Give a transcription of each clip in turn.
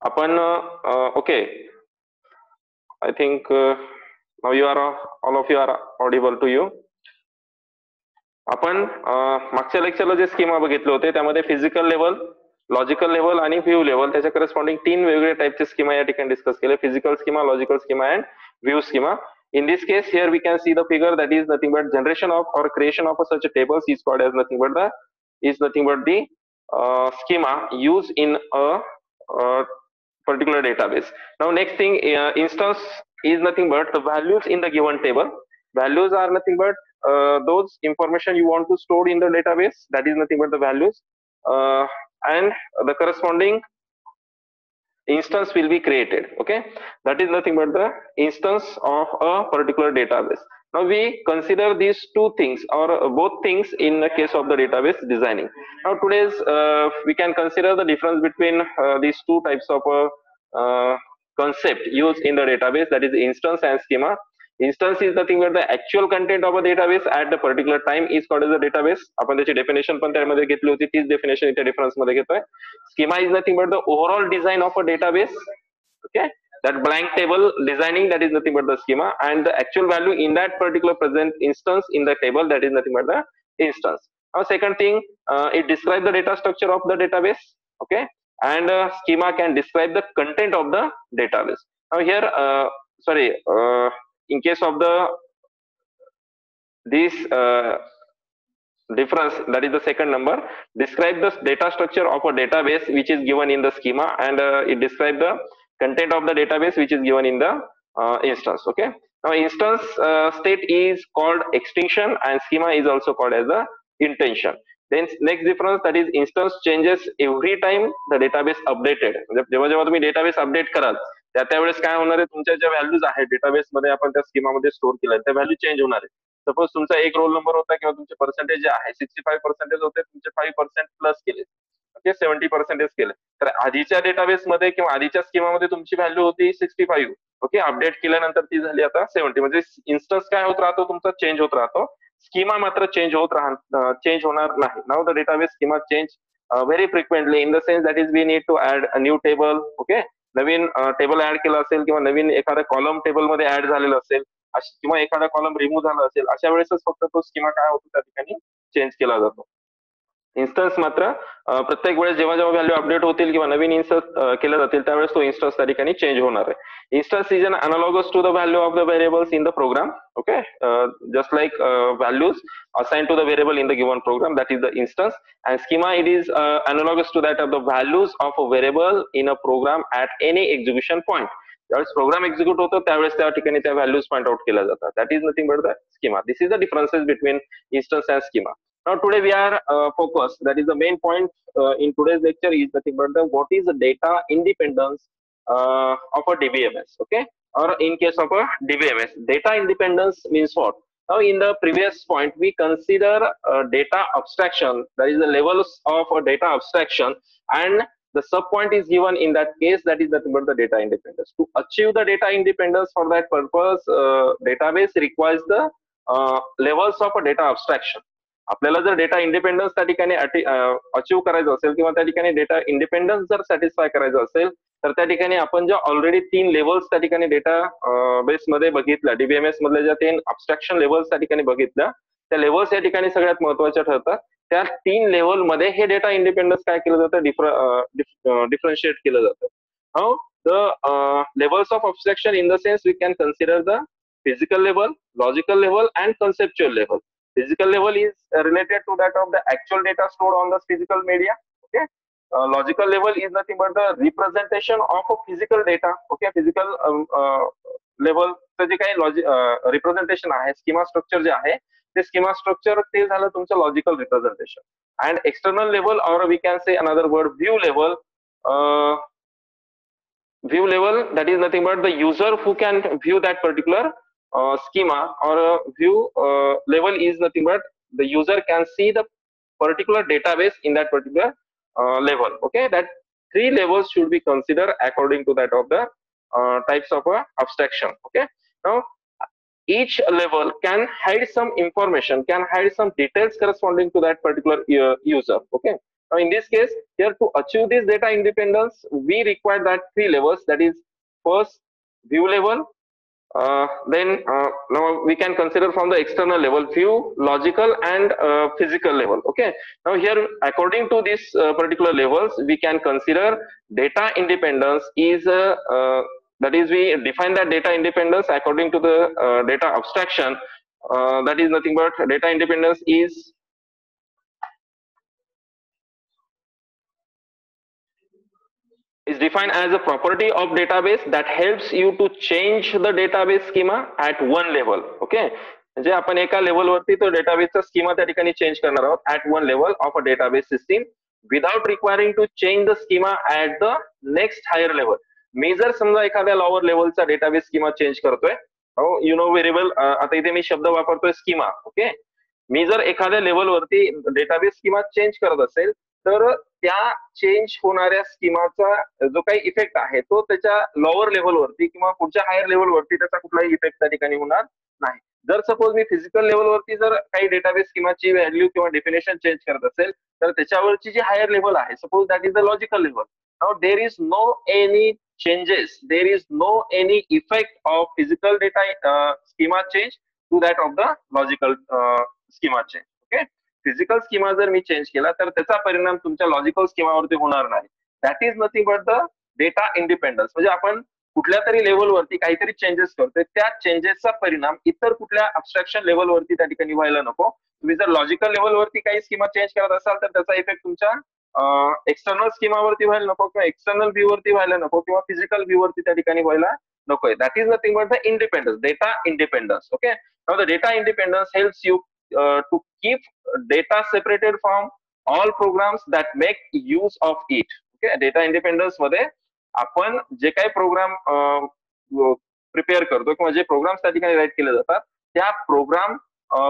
आपण okay, I think now you are all of you are audible to you. आपण मागच्या लेक्चरला जे स्कीमा बघितले होते त्यामध्ये फिजिकल लेवल, लॉजिकल लेवल आणि व्ह्यू लेवल त्याच्या करस्पॉन्डिंग 3 वेगवेगळ्या टाइपचे स्कीमा या ठिकाणी डिस्कस केले. Physical schema, logical schema and view schema. In this case, here we can see the figure that is nothing but generation of or creation of such a tables is called as nothing but the schema used in a particular database. Now next thing, instance is nothing but the values in the given table. Values are nothing but those information you want to store in the database, that is nothing but the values, and the corresponding instance will be created. Okay, that is nothing but the instance of a particular database. Now we consider these two things or both things in the case of the database designing. Now today's we can consider the difference between these two types of concept used in the database, that is instance and schema. Instance is nothing but the actual content of a database at the particular time is called as a database. आपण त्याची definition पण त्यामध्ये घेतली होती, तीच definition इथे difference मध्ये घेतोय. Schema is nothing but the overall design of a database. Okay, that blank table designing, that is nothing but the schema, and the actual value in that particular present instance in the table, that is nothing but the instance. Now second thing, it describes the data structure of the database. Okay, and schema can describe the content of the database. Now here in case of this difference, that is the second number, describe the data structure of a database which is given in the schema, and it describes the content of the database which is given in the instance. Okay, now instance state is called extinction and schema is also called as the intention. Then next difference, that is instance changes every time the database updated. जेव्हा जेव्हा तुम्ही database update कराल त्यावेळेस काय होणार आहे, तुमच्या ज्या व्हॅल्यूज आहेत डेटाबेस मध्ये आपण त्या स्कीमा मध्ये स्टोअर केल्या त्या व्हॅल्यू चेंज होणार आहे. सपोज तुमचा एक रोल नंबर होता किंवा तुमचे पर्सेंटेज जे आहे 65% होते, तुमचे 5% प्लस केले, ओके 70% केले, तर आधीच्या डेटाबेस मध्ये किंवा आधीच्या स्कीमामध्ये तुमची व्हॅल्यू होती 65, ओके अपडेट केल्यानंतर ती झाली आता 70. म्हणजे इन्स्टन्स काय होत राहतो, तुमचा चेंज होत राहतो, स्कीमा मात्र चेंज होणार नाही. Now the database schema change very frequently in the sense that is we need to add a new table. Okay, नवीन टेबल ऍड केलं असेल किंवा नवीन एखादा कॉलम टेबल मध्ये ऍड झालेलं असेल किंवा एखादा कॉलम रिमूव्ह झाला असेल, अशा वेळेसच फक्त तो स्कीमा काय होतो त्या ठिकाणी चेंज केला जातो. इन्स्टन्स मात्र प्रत्येक वेळेस जेव्हा जेव्हा व्हॅल्यू अपडेट होतील किंवा नवीन इन्स्टन्स केले जातील त्यावेळेस तो इन्स्टन्स त्या ठिकाणी चेंज होणार आहे. Instance is an analogous to the value of the variables in the program. Okay, just like values assigned to the variable in the given program, that is the instance. And schema, it is analogous to that of the values of a variable in a program at any execution point. ज्यावेळेस programme execute होतो त्यावेळेस त्या ठिकाणी त्या values point out केल्या जातात. That is nothing but the schema. This is the differences between instance and schema. Now today we are focused, that is the main point in today's lecture is nothing but the what is the data independence of a DBMS. Okay, or in case of a DBMS, data independence means what? Now in the previous point we consider data abstraction, that is the levels of a data abstraction, and the sub point is given in that case, that is nothing but the data independence. To achieve the data independence, for that purpose database requires the levels of a data abstraction. आपल्याला जर data independence त्या ठिकाणी achieve करायचं असेल किंवा त्या ठिकाणी data independence जर सॅटिस्फाय करायचं असेल तर त्या ठिकाणी आपण ज्या ऑलरेडी 3 लेवल्स त्या ठिकाणी डेटा बेस मध्ये बघितल्या, डीबीएमएस मधल्या ज्या 3 अब्स्ट्रॅक्शन लेवल्स त्या ठिकाणी बघितल्या, त्या लेवल्स या ठिकाणी सगळ्यात महत्वाच्या ठरतात. त्या 3 लेवल मध्ये हे डेटा इंडिपेंडन्स काय केलं जातं, डिफरन्शिएट केलं जातं. How the levels of abstraction in the sense we can consider the physical level, logical level and conceptual level. Physical level is related to that of the actual data stored on the physical media. Okay, logical level is nothing but the representation of a physical data. Okay, physical level चं जे काही representation आहे, schema structure जे आहे ते schema structure ते झालं तुमचं logical representation. And external level or we can say another word view level. View level, that is nothing but the user who can view that particular schema, or view level is nothing but the user can see the particular database in that particular level. Okay, that 3 levels should be considered according to that of the types of abstraction. Okay, now each level can hide some information, can hide some details corresponding to that particular user. Okay, Now in this case, here to achieve this data independence, we require that three levels. That is, first view level, then now we can consider from the external level, view, logical, and physical level. Okay, now here according to this particular levels, we can consider data independence is that is, we define that data independence according to the data abstraction. That is nothing but data independence is defined as a property of database that helps you to change the database schema at one level. Okay, म्हणजे आपण एका level वरती तो डेटाबेसचा schema त्या ठिकाणी change करणार आहोत at one level of a database system without requiring to change the schema at the next higher level. मी जर समजा एखाद्या लॉवर लेवलचा डेटाबेस स्कीमा चेंज करतोय, यू नो व्हेरी वेल, आता इथे मी शब्द वापरतोय स्कीमा. ओके, मी जर एखाद्या लेवलवरती डेटाबेस स्कीमा चेंज करत असेल, तर त्या चेंज होणाऱ्या स्कीमाचा जो काही इफेक्ट आहे तो त्याच्या लॉवर लेवलवरती किंवा पुढच्या हायर लेवलवरती त्याचा कुठलाही इफेक्ट त्या ठिकाणी होणार नाही. जर सपोज मी फिजिकल लेवलवरती जर काही डेटाबेस स्कीमाची व्हॅल्यू किंवा डेफिनेशन चेंज करत असेल, तर त्याच्यावरची जी हायर लेवल आहे, suppose that is the logical level. Now there is no any changes, there is no any effect of physical data schema change to that of the logical schema change. Okay, physical schema जर मी change केला तर त्याचा परिणाम तुमच्या logical स्कीमावरती होणार नाही. That is nothing but the data independence. म्हणजे आपण कुठल्या तरी लेवलवरती काहीतरी चेंजेस करतोय, त्या चेंजेसचा परिणाम इतर कुठल्या अब्स्ट्रॅक्शन लेवलवरती त्या ठिकाणी व्हायला नको. तुम्ही जर लॉजिकल लेवलवरती काही स्कीमा चेंज करत असाल तर त्याचा इफेक्ट तुमच्या एक्सटर्नल स्कीमावरती व्हायला नको, किंवा एक्सटर्नल व्ह्यू वरती व्हायला नको, किंवा फिजिकल व्ह्यू वरती त्या ठिकाणी व्हायला नकोय. That is nothing but the independence, data independence. Okay, now the data independence helps you to keep data separated from all programs that make use of it. Okay, data independence मध्ये आपण जे काही programme prepare करतो किंवा जे programme त्या ठिकाणी right केले जातात, त्या प्रोग्राम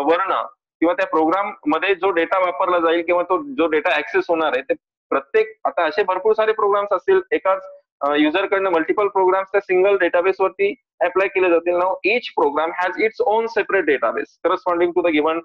वरनं किंवा त्या प्रोग्राम मध्ये जो डेटा वापरला जाईल किंवा तो जो डेटा ऍक्सेस होणार आहे, ते प्रत्येक, आता असे भरपूर सारे प्रोग्राम्स असतील, एकाच युजर कडनं मल्टिपल प्रोग्राम्स त्या सिंगल डेटाबेस वरती अप्लाय केले जातील. Now each program has its own separate database corresponding to the given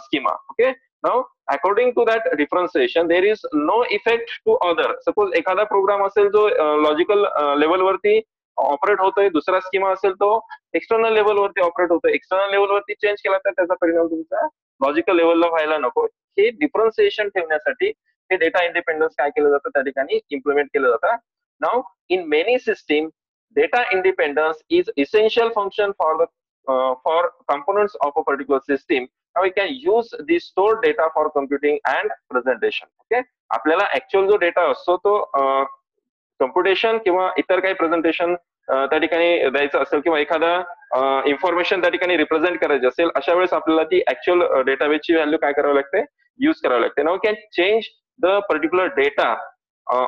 schema. Okay, now according to that differentiation there is no effect to other. Suppose एखादा programme असेल जो logical level वरती operate होतोय, दुसरा schema असेल तो external level वरती operate होतोय, एक्सटर्नल लेवल वरती चेंज केला तर त्याचा परिणाम तुमचा लॉजिकल लेवलला व्हायला नको. हे डिफरन्सिएशन ठेवण्यासाठी हे डेटा इंडिपेंडन्स काय केलं जातं त्या ठिकाणी इम्प्लिमेंट केलं जातं. Now in many systems, data independence is essential function for components of a particular system. Now we can use the stored data for computing and presentation. Okay, आपल्याला actual जो data असतो तो कम्प्युटेशन किंवा इतर काही presentation त्या ठिकाणी द्यायचं असेल, किंवा एखादा इन्फॉर्मेशन त्या ठिकाणी रिप्रेझेंट करायची असेल, अशा वेळेस आपल्याला ती ऍक्च्युअल डेटाबेसची व्हॅल्यू काय करावी लागते, यूज करावी लागते. Now can change the particular data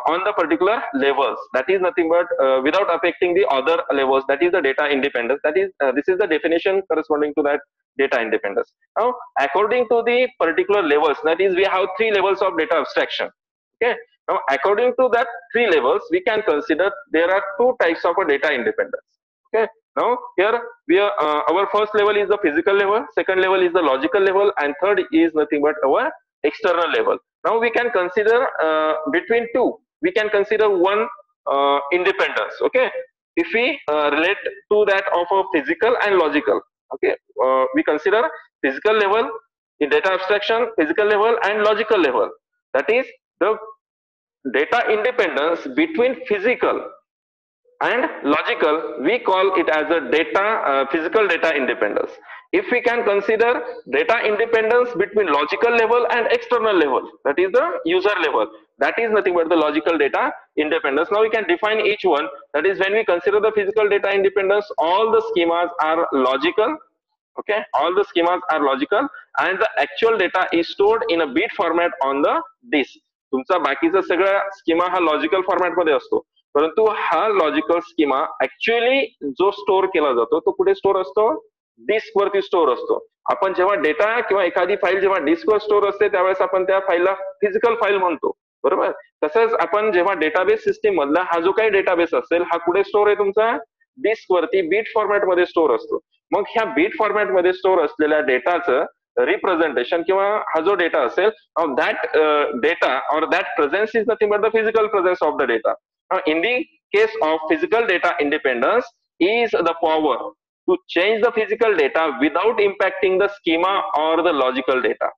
on the particular levels, that is nothing but without affecting the other levels. That is the data independence. That is this is the definition corresponding to that data independence. Now according to the particular levels, that is we have three levels of data abstraction. Okay, now according to that three levels we can consider there are two types of a data independence. Okay, now here we are our first level is the physical level, second level is the logical level, and third is nothing but our external level. Now we can consider between two, we can consider one independence. Okay, if we relate to that of a physical and logical. Okay, we consider physical level in data abstraction, physical level and logical level. That is the data independence between physical and logical, we call it as a data physical data independence. If we can consider data independence between logical level and external level, that is the user level, that is nothing but the logical data independence. Now we can define each one. That is, when we consider the physical data independence, all the schemas are logical. Okay, all the schemas are logical and the actual data is stored in a bit format on the disk. तुमचा बाकीचा सगळा schema हा logical format मध्ये असतो, परंतु हा logical schema actually जो store केला जातो तो कुठे स्टोअर असतो, डिस्क वरती स्टोअर असतो. आपण जेव्हा डेटा किंवा एखादी फाईल जेव्हा डिस्कवर स्टोअर असते त्यावेळेस आपण त्या फाईलला फिजिकल फाईल म्हणतो, बरोबर. तसंच आपण जेव्हा डेटाबेस सिस्टीम मधला हा जो काही डेटाबेस असेल हा कुठे स्टोअर आहे, तुमचा डिस्क वरती बीट फॉर्मॅट मध्ये स्टोअर असतो. मग ह्या बीट फॉर्मॅट मध्ये स्टोअर असलेल्या डेटाचं रिप्रेझेंटेशन किंवा हा जो डेटा असेल दॅट डेटा और that presence is nothing but the physical presence of the data. In the case of physical data independence is the power to change the physical data without impacting the schema or the logical data.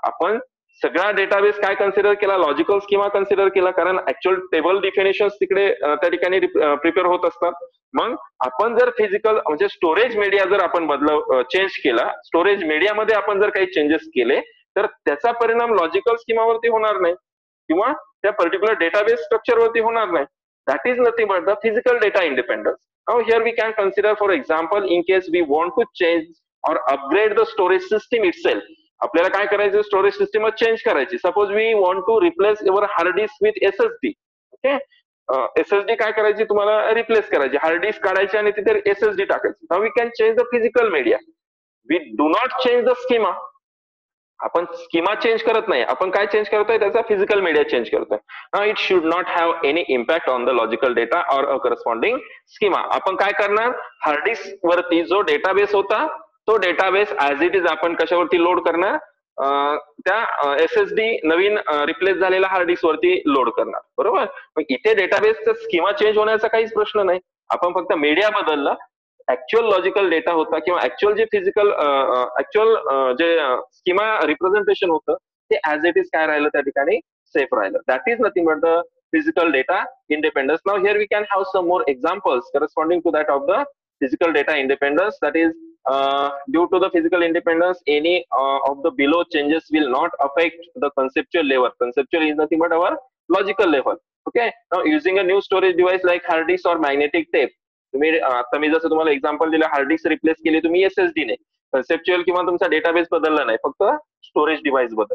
आपण सगळा database काय consider केला, logical schema consider केला, कारण actual table डिफिनेशन्स तिकडे त्या ठिकाणी prepare होत असतात. मग आपण जर फिजिकल म्हणजे स्टोरेज मीडिया जर आपण चेंज केला, स्टोरेज मीडियामध्ये आपण जर काही चेंजेस केले तर त्याचा परिणाम लॉजिकल स्कीमावरती होणार नाही किंवा त्या पर्टिक्युलर डेटाबेस स्ट्रक्चरवरती होणार नाही. That is nothing but the physical data independence. Now here we can consider, for example, in case we want to change or upgrade the storage system itself. आपल्याला काय करायचं, स्टोरेज सिस्टम चेंज करायची. Suppose we want to replace your hard disk with SSD. Okay, SSD काय करायची, तुम्हाला replace करायची, hard disk काढायची आणि तिथे एसएसडी टाकायची. Now we can change the physical media, we do not change the schema. आपण स्कीमा चेंज करत नाही, आपण काय चेंज करतोय, त्याचा फिजिकल मीडिया चेंज करतोय. Now it should not have any impact on the logical data or a corresponding schema. आपण काय करणार, हार्ड डिस्क वरती जो डेटाबेस होता तो डेटाबेस ऍज इट इज आपण कशावरती लोड करणार, त्या एसएसडी नवीन रिप्लेस झालेला हार्ड डिस्क वरती लोड करणार. बरोबर. मग इथे डेटाबेसचा स्कीमा चेंज होण्याचा काहीच प्रश्न नाही, आपण फक्त मीडिया बदलला. ऍक्च्युअल लॉजिकल डेटा होता किंवा ऍक्च्युअल जे फिजिकल जे स्कीमा रिप्रेझेंटेशन होतं ते ऍज इट इज काय राहिलं, त्या ठिकाणी सेफ राहिलं. That is nothing but the physical data independence. Now here we can have some more examples corresponding to that of the physical data independence. That is, due to the physical independence, any of the below changes will not affect the conceptual level. Conceptual is nothing but our logical level. Okay. Now using a new storage device like hard disk or magnetic tape. तुम्ही आता मी जसं तुम्हाला example दिलं, hard disk replace केली तुम्ही SSD ने, conceptual किंवा तुमचा डेटाबेस बदलला नाही, फक्त स्टोरेज डिव्हाइस बदल.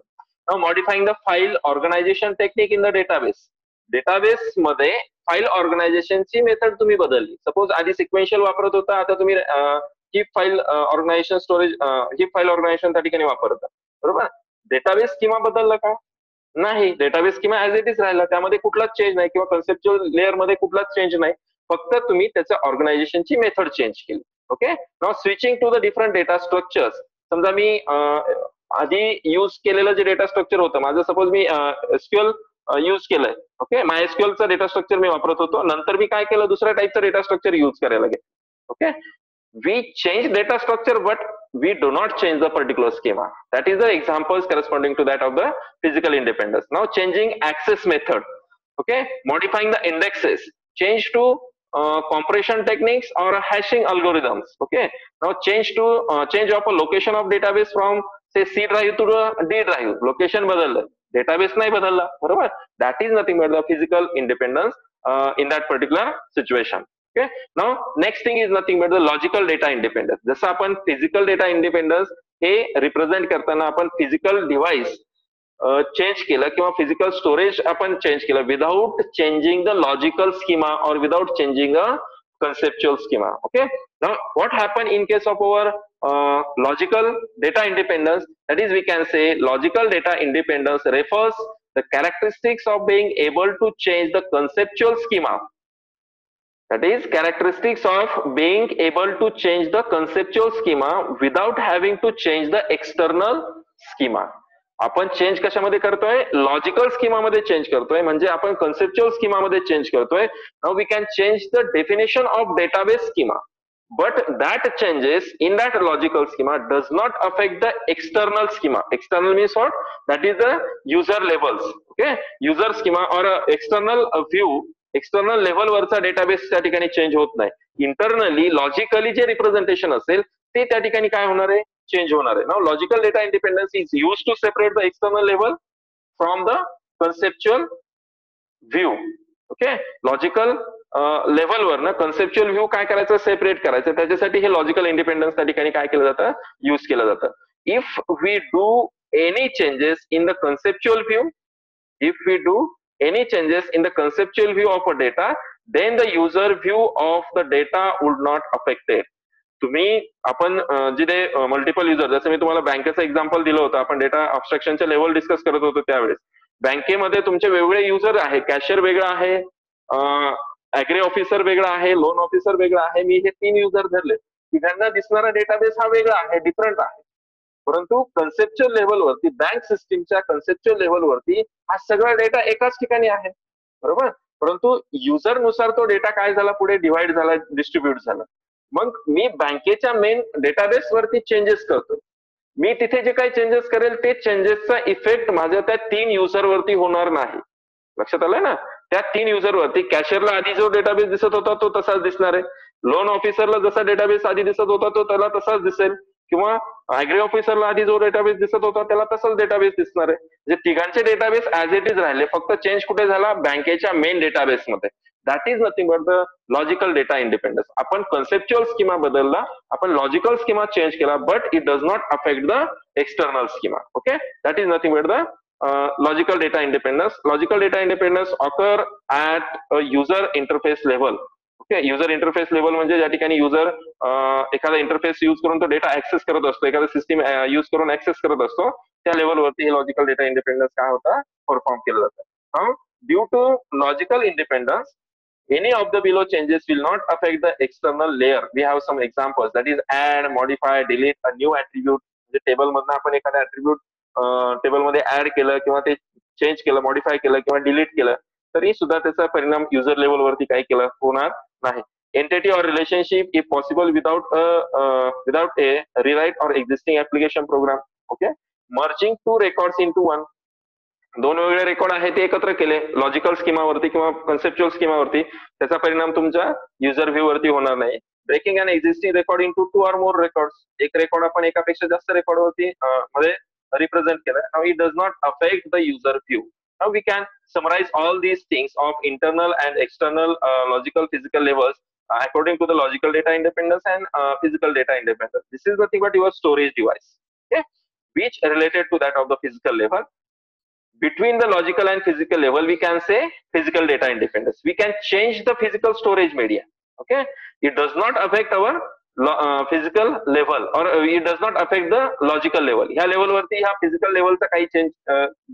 Now modifying the file organization technique in the database. Database मध्ये फाईल ऑर्गनायझेशनची मेथड तुम्ही बदलली. सपोज आधी सिक्वेन्शियल वापरत होता, आता तुम्ही ही फाईल ऑर्गनायझेशन स्टोरेज ही फाईल ऑर्गनायझेशन त्या ठिकाणी वापरता. बरोबर. डेटाबेस स्कीमा बदलला का, नाही, database schema as it is राहिला, त्यामध्ये कुठलाच चेंज नाही किंवा कन्सेप्च्युअल लेअर मध्ये कुठलाच चेंज नाही, फक्त तुम्ही त्याच्या ऑर्गनायझेशनची मेथड चेंज केली. Okay. Now switching to the different data structures. समजा मी आधी युज केलेलं जे डेटा स्ट्रक्चर होतं माझं, सपोज मी एसक्यूएल यूज केलंय. ओके, माय एसक्यूएलचं डेटा स्ट्रक्चर मी वापरत होतो, नंतर मी काय केलं, दुसऱ्या टाईपचं डेटा स्ट्रक्चर यूज करायला लागेल. Okay, we change data structure but we do not change the particular schema. That is the examples corresponding to that of the physical independence. Now changing access method. Okay, modifying the indexes, change to compression techniques or hashing algorithms. Okay, now change of a location of database from say C drive to D drive. Location बदललं, database नाही बदलला. बरोबर. That is nothing but the physical independence in that particular situation. Okay. Now next thing is nothing but the logical data independence. जसं आपण physical data independence हे represent करताना आपण physical device change केलं किंवा फिजिकल स्टोरेज आपण change केलं without changing the logical schema और without changing a conceptual schema. Okay. Now what happen in case of our logical data independence? That is, we can say logical data independence refers the characteristics of being able to change the conceptual schema. That is, characteristics of being able to change the conceptual schema without having to change the external schema. आपण change कशामध्ये करतोय, logical schema मध्ये change करतोय, म्हणजे आपण conceptual schema मध्ये change करतोय. Now we can change the definition of database schema, but that changes in that logical schema does not affect the external schema. External means what? That is the user levels. Okay, user schema or external view, external level वरचा database त्या ठिकाणी change होत नाही. Internally logically जे representation असेल ते त्या ठिकाणी काय होणार आहे, चेंज होणार आहे. Now logical data independence is use to separate the external level from the conceptual view. Okay, logical लेव्हलवर ना कन्सेप्च्युअल व्ह्यू काय करायचं, सेपरेट करायचं. त्याच्यासाठी हे लॉजिकल इंडिपेंडन्स त्या ठिकाणी काय केलं जातं, यूज केलं जातं. If we do any changes in the conceptual view, if we do any changes in the conceptual view of a data, then the user view of the data would not affect it. तुम्ही आपण जिथे multiple user, जसं मी तुम्हाला बँकेचं example दिलं होतं, आपण data अब्स्ट्रक्शनच्या level discuss करत होतो त्यावेळेस. बँकेमध्ये तुमचे वेगवेगळे युजर आहे, कॅशियर वेगळा आहे, ऍग्री ऑफिसर वेगळा आहे, लोन ऑफिसर वेगळा आहे. मी हे 3 युजर धरले, तिघांना दिसणारा डेटाबेस हा वेगळा आहे, डिफरंट आहे. परंतु कन्सेप्च्युअल लेवलवरती, बँक सिस्टीमच्या कन्सेप्च्युअल लेवलवरती हा सगळा डेटा एकाच ठिकाणी आहे, बरोबर. परंतु युजर नुसार तो डेटा काय झाला, पुढे डिव्हाइड झाला, डिस्ट्रीब्युट झाला. मग मी बँकेच्या मेन डेटाबेस वरती चेंजेस करतो. मी तिथे जे काही चेंजेस करेल ते चेंजेसचा इफेक्ट माझ्या त्या 3 युजर वरती होणार नाही. लक्षात आलंय ना. त्या 3 युजर वरती कॅशियरला आधी जो डेटाबेस दिसत होता तो तसाच दिसणार आहे. लोन ऑफिसरला जसा डेटाबेस आधी दिसत होता तो त्याला तसाच दिसेल, किंवा ऍग्री ऑफिसरला आधी जो डेटाबेस दिसत होता त्याला तसाच डेटाबेस दिसणार आहे. म्हणजे तिघांचे डेटाबेस ऍज इट इज राहिले, फक्त चेंज कुठे झाला, बँकेच्या मेन डेटाबेस मध्ये. That is nothing but the logical data independence. आपण कन्सेप्च्युअल स्कीमा बदलला, आपण लॉजिकल स्कीमा चेंज केला, but it does not affect the external schema. Okay, that is nothing but the logical data independence. Logical data independence occur at a user interface level. Okay, user interface level म्हणजे ज्या ठिकाणी user एखादा interface use करून तो data access करत असतो, एखादा system use करून ऍक्सेस करत असतो, त्या लेवलवरती हे लॉजिकल डेटा इंडिपेंडन्स काय होता, परफॉर्म केलं जातं. Due to logical independence, any of the below changes will not affect the external layer. We have some examples, that is add, modify, delete a new attribute. म्हणजे table मधनं आपण एखादा attribute table मध्ये add केलं किंवा ते change केलं, modify केलं किंवा डिलीट केलं, तरी सुद्धा त्याचा परिणाम युजर लेवल वरती काय केलं होणार नाही. Entity or relationship if possible without a rewrite or existing application program. Okay, merging two records into one. दोन वेगळे रेकॉर्ड आहेत ते एकत्र केले लॉजिकल स्कीमावरती किंवा कन्सेप्च्युअल स्कीमावरती, त्याचा परिणाम तुमच्या युजर व्ह्यू वरती होणार नाही. Breaking an existing record into 2 or more records. एक रेकॉर्ड आपण एकापेक्षा जास्त रेकॉर्ड वरती मध्ये represent केलं. Now it does not affect the user view. Now we can summarize all these things of internal and external logical physical levels according to the logical data independence and physical data independence. This is nothing but your storage device, okay, which related to that of the physical level. Between the logical and physical level, we can say physical data independence. We can change the physical storage media. Okay, it does not affect our physical level or it does not affect the logical level. ह्या लेवलवरती ह्या physical लेवलचा काही change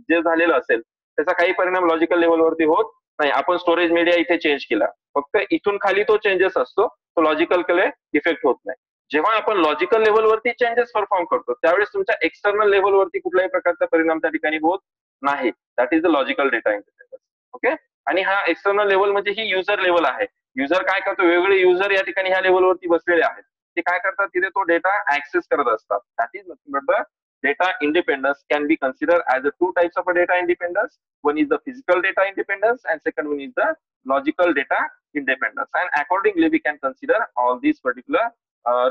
जे झालेलं असेल त्याचा काही परिणाम लॉजिकल लेवलवरती होत नाही. आपण स्टोरेज मीडिया इथे चेंज केला, फक्त इथून खाली तो चेंजेस असतो, तो लॉजिकल कडे इफेक्ट होत नाही. जेव्हा आपण लॉजिकल लेवलवरती चेंजेस परफॉर्म करतो त्यावेळेस तुमच्या एक्सटर्नल लेवलवरती कुठल्याही प्रकारचा परिणाम त्या ठिकाणी होत नाही. That is the logical data independence. Okay, आणि हा एक्सटर्नल लेवल म्हणजे ही युजर लेवल आहे. युजर काय करतो, वेगवेगळे युजर या ठिकाणी ह्या लेवलवरती बसलेले आहेत, ते काय करतात, तिथे तो डेटा ऍक्सेस करत असतात. That is nothing but the data independence can be considered as the two types of a data independence. One is the physical data independence and second one is the logical data independence. And accordingly, we can consider all these particular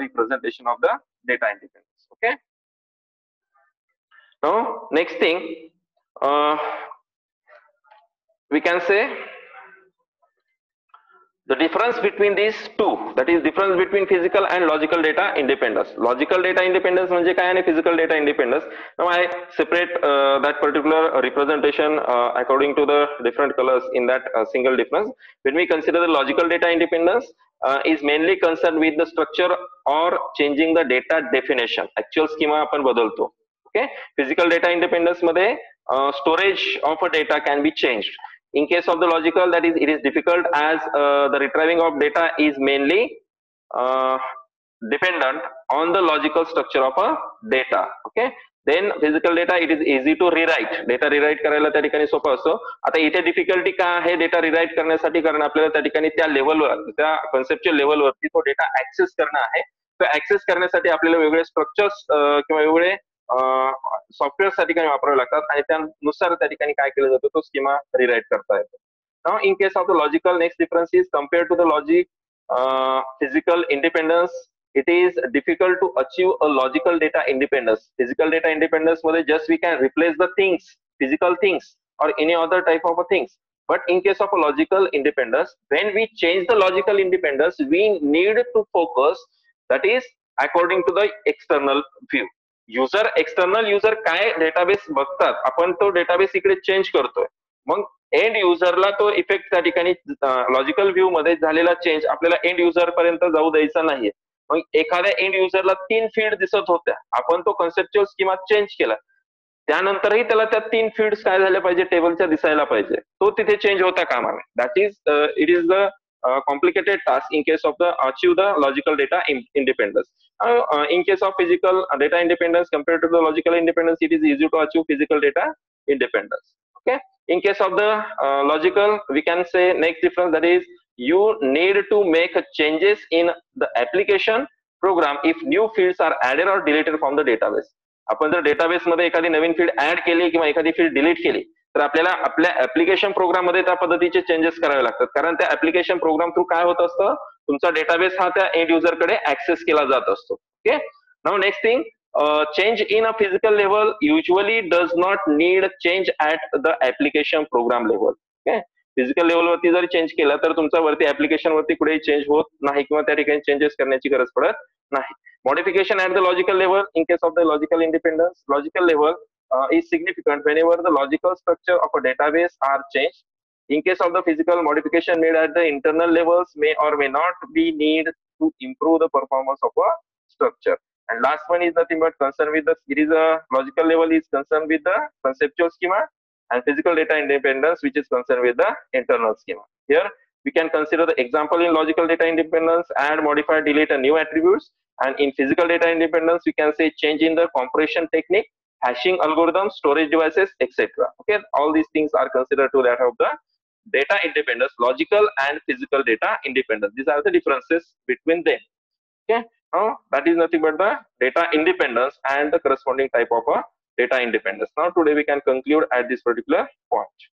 representation of the data independence. Okay. Now, next thing, we can say the difference between these two, that is difference between physical and logical data independence. Logical data independence म्हणजे काय आणि physical data independence. Now I separate that particular representation according to the different colors in that single difference. When we consider the logical data independence is mainly concerned with the structure or changing the data definition. Actual schema आपण बदलतो. Okay, physical data independence मध्ये storage of a data can be changed. In case of the logical, that is, it is difficult as the retrieving of data is mainly dependent on the logical structure of a data. Okay, then physical data, it is easy to rewrite. Data rewrite करायला त्या ठिकाणी सोपं असतो. आता इथे difficulty काय आहे data rewrite करण्यासाठी, कारण आपल्याला त्या ठिकाणी त्या लेवलवर, त्या कन्सेप्च्युअल लेवलवरती तो डेटा ऍक्सेस करणं आहे. तो ऍक्सेस करण्यासाठी आपल्याला वेगळे स्ट्रक्चर्स किंवा वेगळे सॉफ्टवेअर त्या ठिकाणी वापरावे लागतात आणि त्यानुसार त्या ठिकाणी काय केलं जातं, तो स्कीमा रिराईट करता येतो. Now in case of the logical, next difference is compared to the logic physical independence, it is difficult to achieve a logical data independence. Physical data independence मध्ये just we can replace the things, physical things or any other type of a things. But in case of a logical independence, when we change the logical independence, we need to focus, that is according to the external view. User, external user काय database बघतात, आपण तो database इकडे change करतोय, मग and युजरला तो effect त्या ठिकाणी लॉजिकल व्ह्यू मध्ये झालेला चेंज आपल्याला एंड युजर पर्यंत जाऊ द्यायचा नाहीये. मग एखाद्या एंड युजरला 3 फील्ड दिसत होत्या, आपण तो कन्सेप्च्युअल स्कीमा चेंज केला, त्यानंतरही त्याला त्या 3 फील्ड्स काय झाल्या पाहिजे, टेबलच्या दिसायला पाहिजे, तो तिथे चेंज होता कामा नये. That is it is the complicated task in case of the achieve the logical data independence. In case of physical data independence compared to the logical independence, it is easy to achieve physical data independence. Okay. In case of the logical, we can say next difference, that is you need to make changes in the application program if new fields are added or deleted from the database. आपण जर database मध्ये एखादी नवीन field add केली किंवा एखादी field delete केली तर आपल्याला आपल्या ऍप्लिकेशन प्रोग्राम मध्ये त्या पद्धतीचे चेंजेस करावे लागतात, कारण त्या ऍप्लिकेशन प्रोग्राम थ्रू काय होत असतं, तुमचा डेटाबेस हा त्या एंड युजर कडे ऍक्सेस केला जात असतो. Okay. Now next thing, change in a physical level usually does not need change at the application program level. Okay. Physical level वरती जर चेंज केला तर तुमचा वरती ऍप्लिकेशन वरती कुठेही चेंज होत नाही किंवा त्या ठिकाणी चेंजेस करण्याची गरज पडत नाही. Modification at the logical level, in case of the logical independence, logical level is significant whenever the logical structure of a database are changed. In case of the physical, modification made at the internal levels may or may not be need to improve the performance of a structure. And last one is nothing but concerned with the, it is a logical level is concerned with the conceptual schema, and physical data independence which is concerned with the internal schema. Here we can consider the example in logical data independence: add, modify, delete a new attributes. And in physical data independence, we can say change in the compression technique, hashing algorithms, storage devices, etc. Okay, all these things are considered to that of the data independence, logical and physical data independence. These are the differences between them. Okay, now that is nothing but the data independence and the corresponding type of a data independence. Now today we can conclude at this particular point.